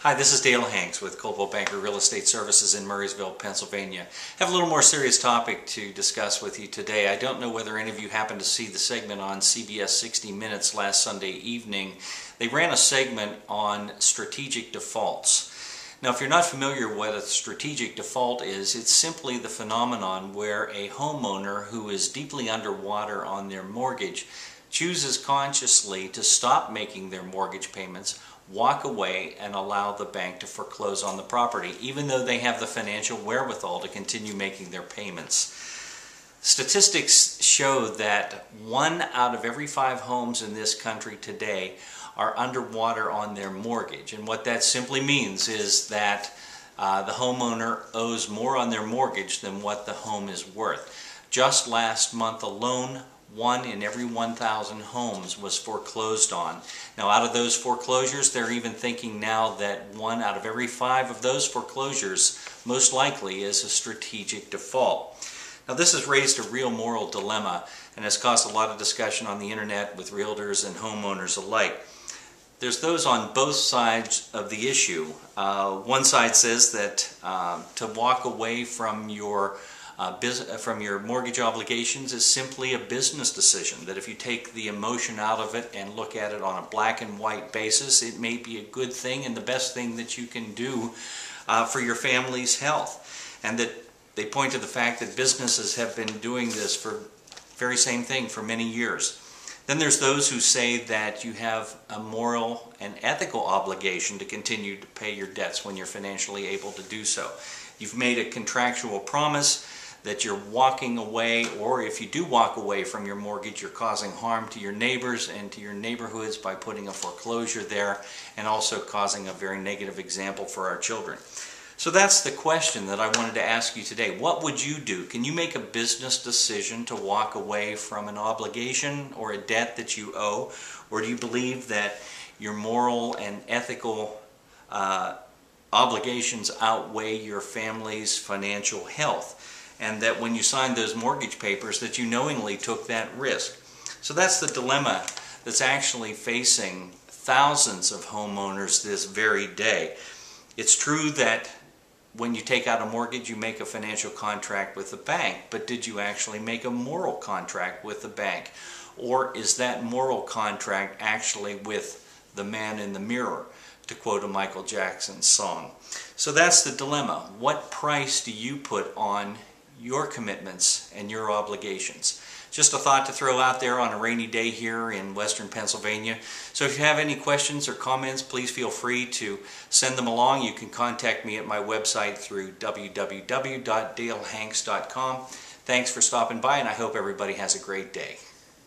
Hi, this is Dale Hanks with Coldwell Banker Real Estate Services in Murrysville, Pennsylvania. I have a little more serious topic to discuss with you today. I don't know whether any of you happened to see the segment on CBS 60 Minutes last Sunday evening. They ran a segment on strategic defaults. Now, if you're not familiar with what a strategic default is, it's simply the phenomenon where a homeowner who is deeply underwater on their mortgage chooses consciously to stop making their mortgage payments, walk away, and allow the bank to foreclose on the property, even though they have the financial wherewithal to continue making their payments. Statistics show that 1 out of every 5 homes in this country today are underwater on their mortgage. And what that simply means is that the homeowner owes more on their mortgage than what the home is worth. Just last month alone, 1 in every 1,000 homes was foreclosed on. Now, out of those foreclosures, they're even thinking now that 1 out of every 5 of those foreclosures most likely is a strategic default. Now, this has raised a real moral dilemma and has caused a lot of discussion on the internet with realtors and homeowners alike. There's those on both sides of the issue. One side says that to walk away from your mortgage obligations is simply a business decision, that if you take the emotion out of it and look at it on a black and white basis, it may be a good thing and the best thing that you can do for your family's health. And that they point to the fact that businesses have been doing this for the very same thing for many years. Then there's those who say that you have a moral and ethical obligation to continue to pay your debts when you're financially able to do so. You've made a contractual promise that you're walking away, or if you do walk away from your mortgage, you're causing harm to your neighbors and to your neighborhoods by putting a foreclosure there, and also causing a very negative example for our children. So that's the question that I wanted to ask you today. What would you do? Can you make a business decision to walk away from an obligation or a debt that you owe? Or do you believe that your moral and ethical obligations outweigh your family's financial health? And that when you signed those mortgage papers that you knowingly took that risk? So that's the dilemma that's actually facing thousands of homeowners this very day. It's true that when you take out a mortgage, you make a financial contract with the bank, but did you actually make a moral contract with the bank? Or is that moral contract actually with the man in the mirror, to quote a Michael Jackson song? So that's the dilemma. What price do you put on your commitments and your obligations? Just a thought to throw out there on a rainy day here in western Pennsylvania. So if you have any questions or comments, please feel free to send them along. You can contact me at my website through www.dalehanks.com. Thanks for stopping by, and I hope everybody has a great day.